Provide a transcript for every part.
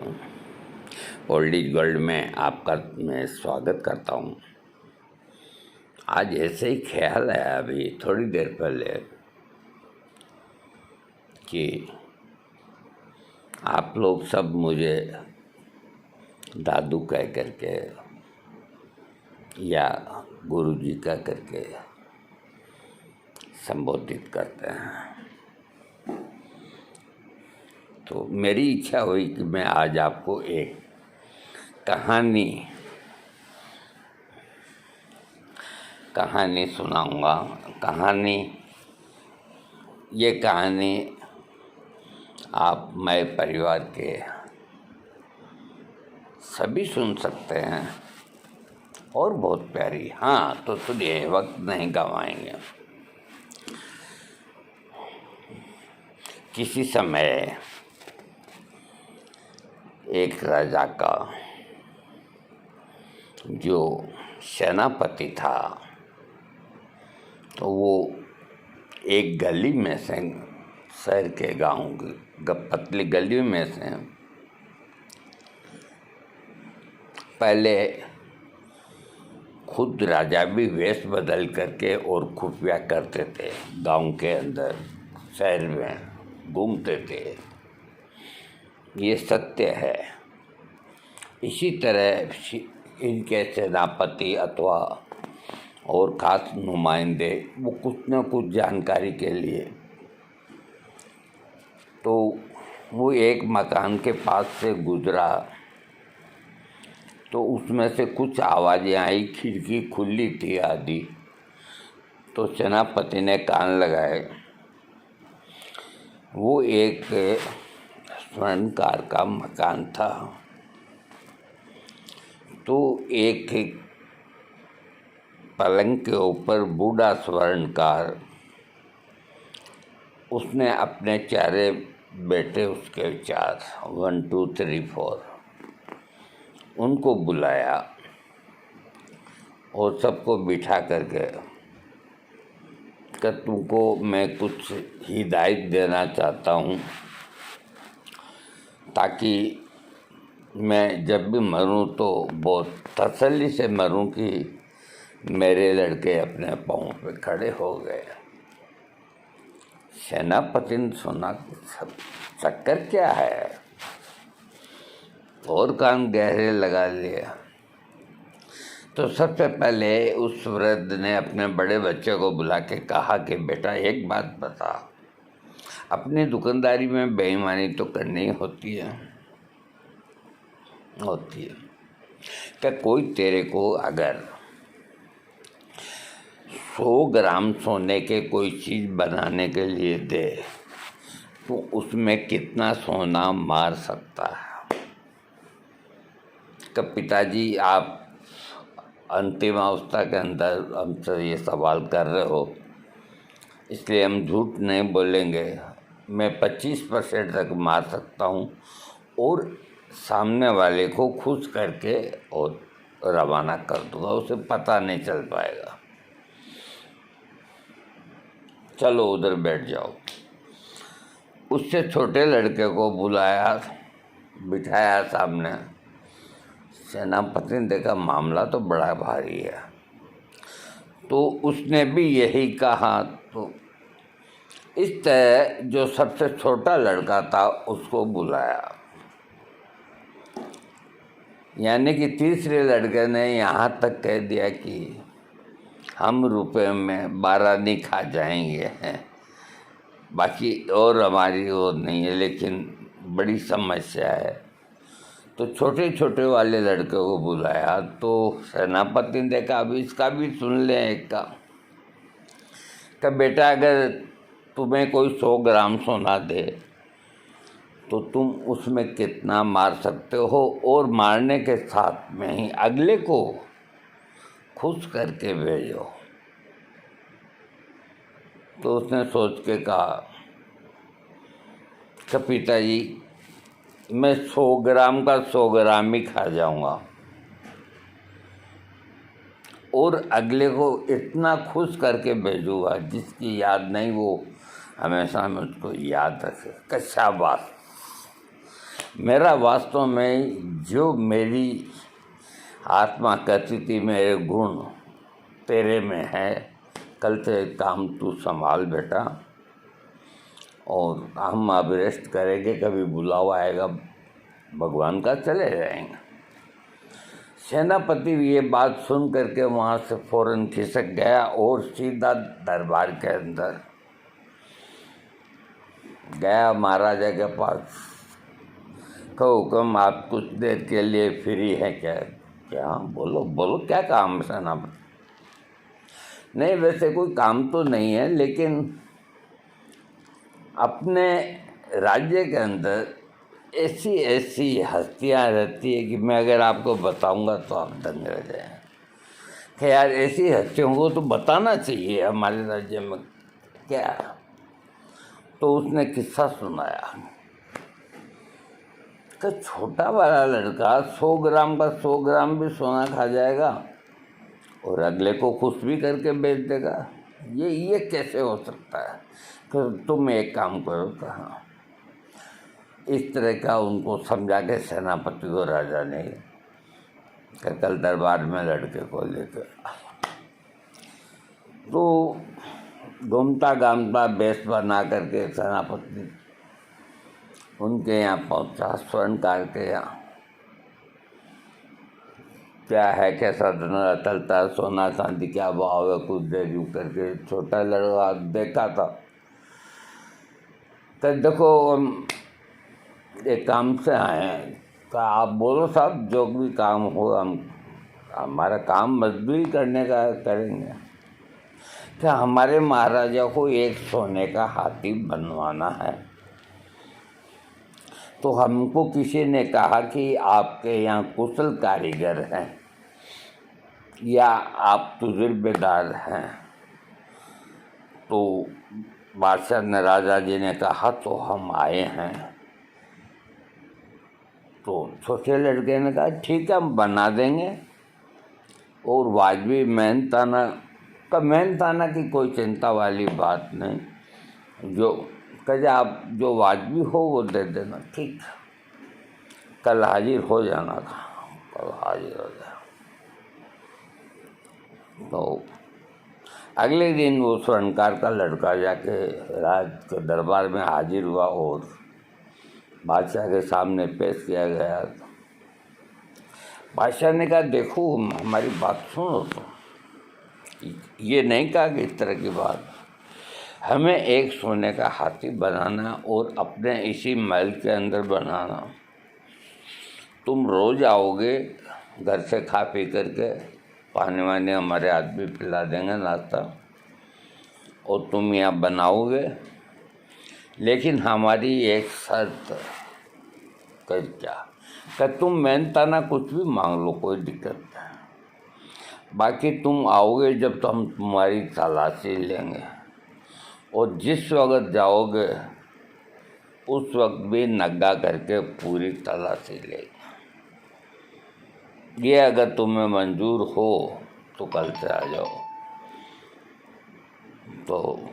Old is gold में आपका मैं स्वागत करता हूँ। आज ऐसे ही ख्याल आया अभी थोड़ी देर पहले कि आप लोग सब मुझे दादू कह करके या गुरुजी कह करके संबोधित करते हैं, तो मेरी इच्छा हुई कि मैं आज आपको एक कहानी सुनाऊंगा। ये कहानी आप मेरे परिवार के सभी सुन सकते हैं और बहुत प्यारी। हाँ, तो सुनिए, वक्त नहीं गंवाएंगे। किसी समय एक राजा का जो सेनापति था, तो वो एक गली में से, शहर के गांव की पतली गली में से पहले खुद राजा भी वेश बदल करके और खुफिया करते थे, गांव के अंदर शहर में घूमते थे। ये सत्य है। इसी तरह इनके सेनापति अथवा और खास नुमाइंदे वो कुछ न कुछ जानकारी के लिए, तो वो एक मकान के पास से गुजरा तो उसमें से कुछ आवाज़ें आई। खिड़की खुली थी आधी, तो सेनापति ने कान लगाए। वो एक स्वर्णकार का मकान था। तो एक पलंग के ऊपर बूढ़ा स्वर्णकार, उसने अपने चारे बेटे, उसके 1 2 3 4 उनको बुलाया और सबको बिठा करके कि तुमको मैं कुछ हिदायत देना चाहता हूँ, ताकि मैं जब भी मरूं तो बहुत तसल्ली से मरूं कि मेरे लड़के अपने पाँव पे खड़े हो गए। सेनापति ने सुना, चक्कर क्या है, और कान गहरे लगा लिया। तो सबसे पहले उस वृद्ध ने अपने बड़े बच्चे को बुला के कहा कि बेटा, एक बात बता, अपनी दुकानदारी में बेईमानी तो करनी होती है कि कोई तेरे को अगर 100 ग्राम सोने के कोई चीज़ बनाने के लिए दे तो उसमें कितना सोना मार सकता है। कि पिताजी, आप अंतिम अवस्था के अंदर हमसे ये सवाल कर रहे हो, इसलिए हम झूठ नहीं बोलेंगे। मैं 25% तक मार सकता हूँ और सामने वाले को खुश करके और रवाना कर दूँगा, उसे पता नहीं चल पाएगा। चलो उधर बैठ जाओ। उससे छोटे लड़के को बुलाया, बिठाया सामने। सेनापति ने देखा मामला तो बड़ा भारी है, तो उसने भी यही कहा। तो इस तरह जो सबसे छोटा लड़का था उसको बुलाया, यानी कि तीसरे लड़के ने यहाँ तक कह दिया कि हम रुपए में 12 नहीं खा जाएंगे हैं, बाकी और हमारी वो नहीं है, लेकिन बड़ी समस्या है। तो छोटे छोटे वाले लड़के को बुलाया। तो सेनापति ने देखा, अभी इसका भी सुन ले एक का। कि बेटा, अगर तुम्हें कोई 100 ग्राम सोना दे तो तुम उसमें कितना मार सकते हो, और मारने के साथ में ही अगले को खुश करके भेजो। तो उसने सोच के कहा कि पिताजी, मैं 100 ग्राम का 100 ग्राम ही खा जाऊंगा और अगले को इतना खुश करके भेजूंगा जिसकी याद नहीं वो हमेशा मुझको याद रखे। शाबाश, मेरा वास्तव में जो मेरी आत्मा कहती थी मेरे गुण तेरे में है, कल से काम तू संभाल बेटा, और हम अब रेस्ट करेंगे, कभी बुलावा आएगा भगवान का चले जाएंगे। सेनापति ये बात सुन करके वहाँ से फौरन खिसक गया और सीधा दरबार के अंदर गया महाराजा के पास। कहो हुक्म, आप कुछ देर के लिए फ्री है क्या? क्या? बोलो बोलो, क्या काम है सेनापति? नहीं, वैसे कोई काम तो नहीं है, लेकिन अपने राज्य के अंदर ऐसी ऐसी हस्तियाँ रहती है कि मैं अगर आपको बताऊंगा तो आप दंग रह जाएं। कि यार ऐसी हस्तियों को तो बताना चाहिए हमारे राज्य में क्या। तो उसने किस्सा सुनाया कि छोटा वाला लड़का 100 ग्राम का 100 ग्राम भी सोना खा जाएगा और अगले को खुश भी करके बेच देगा। ये कैसे हो सकता है? कि तुम एक काम करो। कहाँ? इस तरह का उनको समझा के सेनापति को राजा ने कल दरबार में लड़के को लेकर, तो घूमता गामता बेस बना करके सेनापति उनके यहाँ पहुँचा, स्वर्णकार के यहाँ। क्या है, कैसा धंधा चलता है, सोना चांदी क्या भाव है, कुछ देर यूँ करके छोटा लड़का देखा था। तो देखो हम एक काम से आए हैं, तो आप बोलो साहब, जो भी काम हो, हम हमारा काम मजदूरी करने का करेंगे। क्या हमारे महाराजा को एक सोने का हाथी बनवाना है। तो हमको किसी ने कहा कि आपके यहाँ कुशल कारीगर हैं या आप तजुर्बेदार हैं। तो बादशाह ने, राजा जी ने कहा तो हम आए हैं। तो छोटे लड़के ने कहा ठीक है, हम बना देंगे और वाजबी मेहनताना की कोई चिंता वाली बात नहीं। जो कहे आप जो वाजबी हो वो दे देना। ठीक, कल हाजिर हो जाना था। कल हाजिर हो जाना। तो अगले दिन वो स्वर्णकार का लड़का जाके राज के दरबार में हाजिर हुआ और बादशाह के सामने पेश किया गया। बादशाह ने कहा देखो, हमारी बात सुनो। तो ये नहीं कहा कि इस तरह की बात, हमें एक सोने का हाथी बनाना और अपने इसी महल के अंदर बनाना। तुम रोज आओगे, घर से खा पी करके, पानी वानी हमारे आदमी पिला देंगे, नाश्ता, और तुम यहाँ बनाओगे। लेकिन हमारी एक शर्त कर, क्या कि तुम मेहनताना कुछ भी मांग लो, कोई दिक्कत नहीं। बाकी तुम आओगे जब तो हम तुम्हारी तलाशी लेंगे, और जिस वक्त जाओगे उस वक्त भी नग्गा करके पूरी तलाशी लेंगे। ये अगर तुम्हें मंजूर हो तो कल से आ जाओ। तो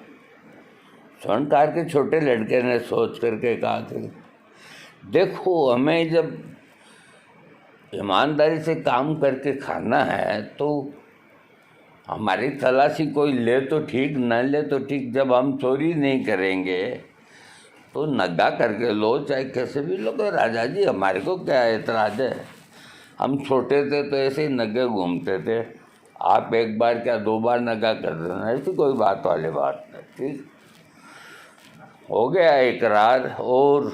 स्वर्णकार के छोटे लड़के ने सोच करके कहा कि देखो, हमें जब ईमानदारी से काम करके खाना है तो हमारी तलाशी कोई ले तो ठीक, न ले तो ठीक। जब हम चोरी नहीं करेंगे तो नग्गा करके लो, चाहे कैसे भी लो। राजा जी, हमारे को क्या एतराज़ है? हम छोटे थे तो ऐसे ही नग्गे घूमते थे। आप एक बार क्या 2 बार नग्गा कर देना, ऐसी कोई बात वाली बात नहीं। ठीक हो गया इकरार, और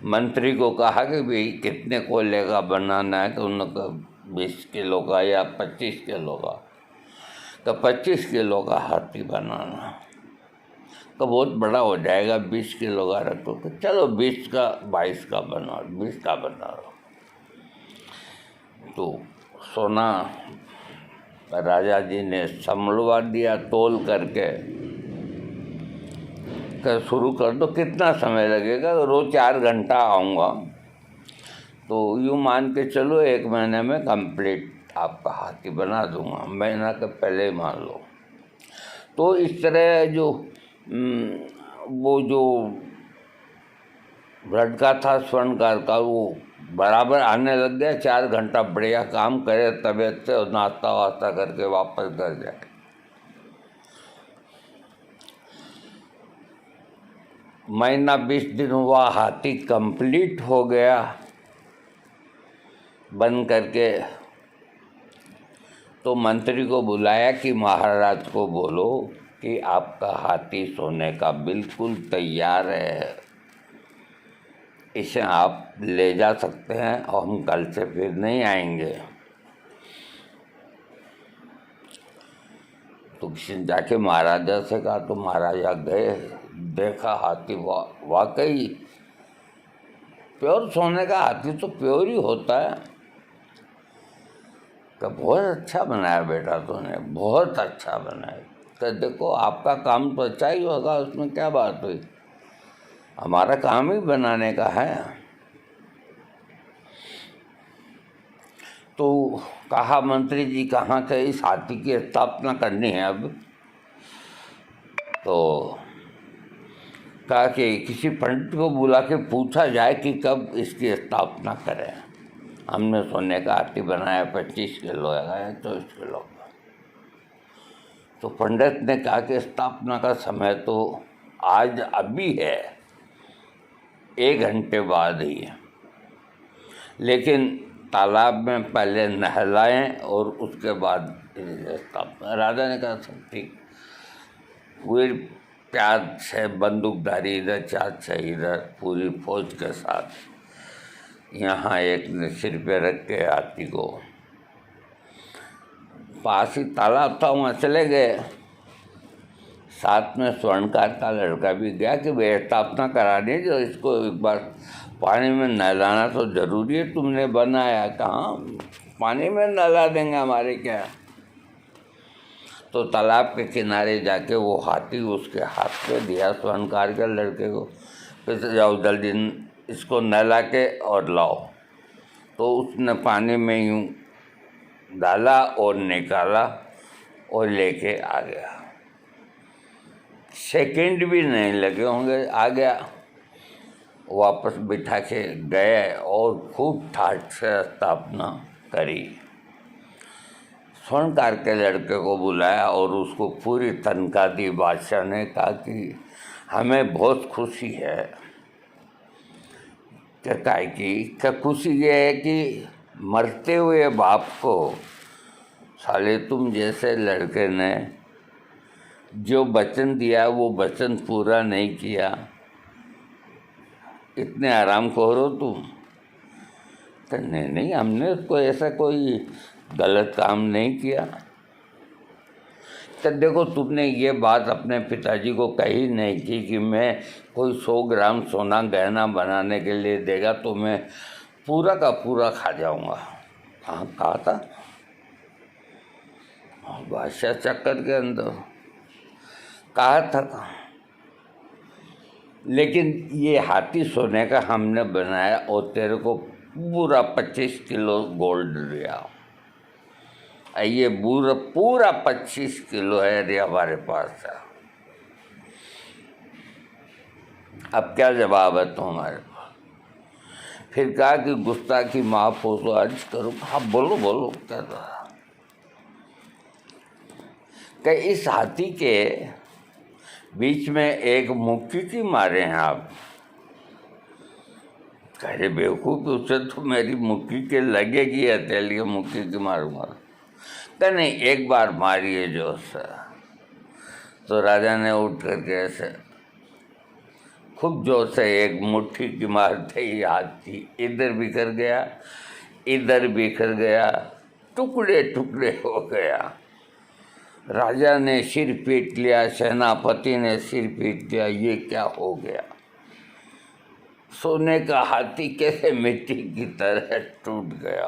मंत्री को कहा कि भाई कितने कोयले का बनाना है। तो उन्होंने 20 किलो का या 25 किलो का। तो 25 किलो का हाथी बनाना तो बहुत बड़ा हो जाएगा, 20 किलो का रखो। तो चलो 20 का 22 का बनाओ, 20 का बनाओ। तो सोना राजा जी ने संभलवा दिया, तोल करके शुरू कर दो। कितना समय लगेगा? तो रोज 4 घंटा आऊँगा, तो यूँ मान के चलो 1 महीने में कंप्लीट आपका हाथी बना दूँगा। महीना के पहले ही मान लो। तो इस तरह जो वो जो लड़का था स्वर्णकार का, वो बराबर आने लग गया, 4 घंटा बढ़िया काम करे तबीयत से और नाश्ता वास्ता करके वापस घर जाए। महीना 20 दिन हुआ, हाथी कंप्लीट हो गया बंद करके। तो मंत्री को बुलाया कि महाराज को बोलो कि आपका हाथी सोने का बिल्कुल तैयार है, इसे आप ले जा सकते हैं और हम कल से फिर नहीं आएंगे। तो किसी ने जाके महाराजा से कहा, तो महाराजा गए, देखा हाथी वाकई प्योर सोने का हाथी तो प्योर ही होता है। तो बहुत अच्छा बनाया बेटा तूने, बहुत अच्छा बनाया। तो देखो आपका काम तो अच्छा ही होगा, उसमें क्या बात हुई, हमारा काम ही बनाने का है। तो कहा मंत्री जी कहाँ से इस हाथी की स्थापना करनी है अब। तो कहा कि किसी पंडित को बुला के पूछा जाए कि कब इसकी स्थापना करें। हमने सोने का हाथी बनाया, 25 किलो है, 24 किलो का। तो पंडित ने कहा कि स्थापना का समय तो आज अभी है, 1 घंटे बाद ही है, लेकिन तालाब में पहले नहलाएं और उसके बाद स्थापना। राजा ने कहा सब ठीक। पूरी प्यार से बंदूकधारी इधर, चार से इधर, पूरी फौज के साथ यहाँ एक ने सिर पे रख के हाथी को, पास ही तालाब था वहाँ चले गए। साथ में स्वर्णकार का लड़का भी गया कि वे स्थापना करानी, जो इसको एक बार पानी में नहलाना तो जरूरी है, तुमने बनाया, कहाँ पानी में नहला देंगे हमारे क्या। तो तालाब के किनारे जाके वो हाथी उसके हाथ पे दिया स्वर्णकार के लड़के को, फिर जाओ जल्दी इसको नहला के और लाओ। तो उसने पानी में यूँ डाला और निकाला और लेके आ गया। सेकंड भी नहीं लगे होंगे, आ गया, वापस बिठा के गए और खूब ठाठ से स्थापना करी। स्वर्णकार के लड़के को बुलाया और उसको पूरी तनख्वाह दी। बादशाह ने कहा कि हमें बहुत खुशी है। क्या खुशी ये है कि मरते हुए बाप को साले तुम जैसे लड़के ने जो वचन दिया वो वचन पूरा नहीं किया, इतने आराम खोर हो तुम। तो नहीं, हमने उसको ऐसा कोई गलत काम नहीं किया। तो देखो तुमने ये बात अपने पिताजी को कही नहीं थी कि मैं कोई 100 ग्राम सोना गहना बनाने के लिए देगा तो मैं पूरा का पूरा खा जाऊंगा। हाँ कहा था बादशाह चक्कर के अंदर कहा था। लेकिन ये हाथी सोने का हमने बनाया और तेरे को पूरा 25 किलो गोल्ड दिया। ये पूरा 25 किलो है रे हमारे पास है। अब क्या जवाब है तुम्हारे पास। फिर कहा कि गुस्ताखी माफ हो तो अर्ज करो। हाँ बोलो बोलो क्या था कि इस हाथी के बीच में एक मुक्की की मारे हैं आप। कहे बेवकूफ़, उससे तो मेरी मुक्की के लगेगी, हथेली मुक्की की मारूंगा। तो नहीं, एक बार मारिए जोर से। तो राजा ने उठ करके ऐसे खूब जोर से एक मुट्ठी की मारते ही हाथी इधर बिखर गया, इधर बिखर गया, टुकड़े टुकड़े हो गया। राजा ने सिर पीट लिया, सेनापति ने सिर पीट लिया, ये क्या हो गया। सोने का हाथी कैसे मिट्टी की तरह टूट गया।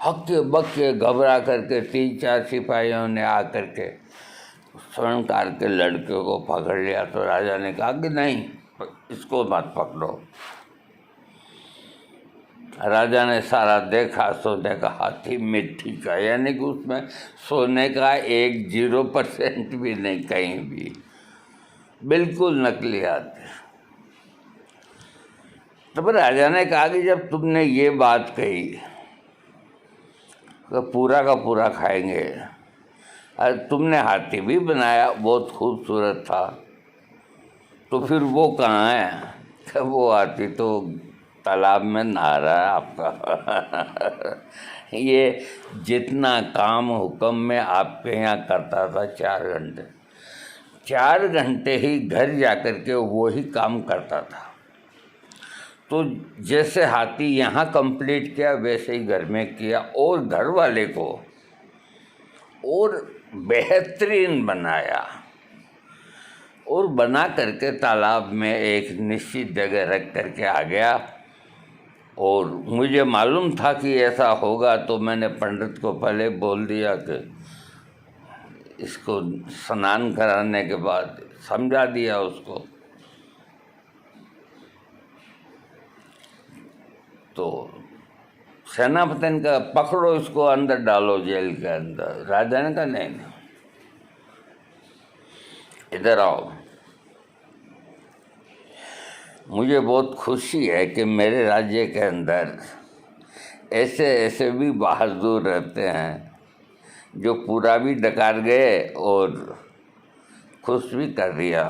हक्के बक्के घबरा करके 3-4 सिपाहियों ने आकर के स्वर्णकार के लड़के को पकड़ लिया। तो राजा ने कहा कि नहीं, इसको मत पकड़ो। राजा ने सारा देखा, सोने का हाथी मिट्टी का, यानी कि उसमें सोने का 0% भी नहीं, कहीं भी बिल्कुल नकली हाथी। तब राजा ने कहा कि जब तुमने ये बात कही तो पूरा का पूरा खाएंगे, अरे तुमने हाथी भी बनाया, बहुत खूबसूरत था, तो फिर वो कहाँ है? तो वो हाथी तो तालाब में नहा रहा है आपका। ये जितना काम हुक्म में आपके यहाँ करता था 4 घंटे ही घर जाकर के वो ही काम करता था। तो जैसे हाथी यहाँ कंप्लीट किया वैसे ही घर में किया, और घर वाले को और बेहतरीन बनाया, और बना करके तालाब में एक निश्चित जगह रख करके आ गया। और मुझे मालूम था कि ऐसा होगा, तो मैंने पंडित को पहले बोल दिया कि इसको स्नान कराने के बाद समझा दिया उसको। तो सेनापति ने कहा पकड़ो इसको, अंदर डालो जेल के अंदर। राजा ने कहा नहीं, इधर आओ, मुझे बहुत खुशी है कि मेरे राज्य के अंदर ऐसे ऐसे भी बहादुर रहते हैं जो पूरा भी डकार गए और खुश भी कर दिया।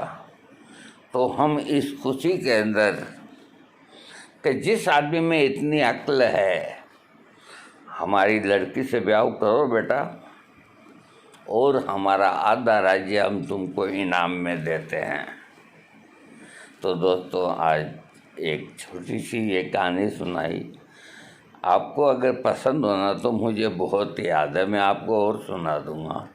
तो हम इस खुशी के अंदर कि जिस आदमी में इतनी अक्ल है, हमारी लड़की से ब्याह करो बेटा, और हमारा आधा राज्य हम तुमको इनाम में देते हैं। तो दोस्तों, आज एक छोटी सी ये कहानी सुनाई। आपको अगर पसंद होना तो मुझे बहुत याद है, मैं आपको और सुना दूँगा।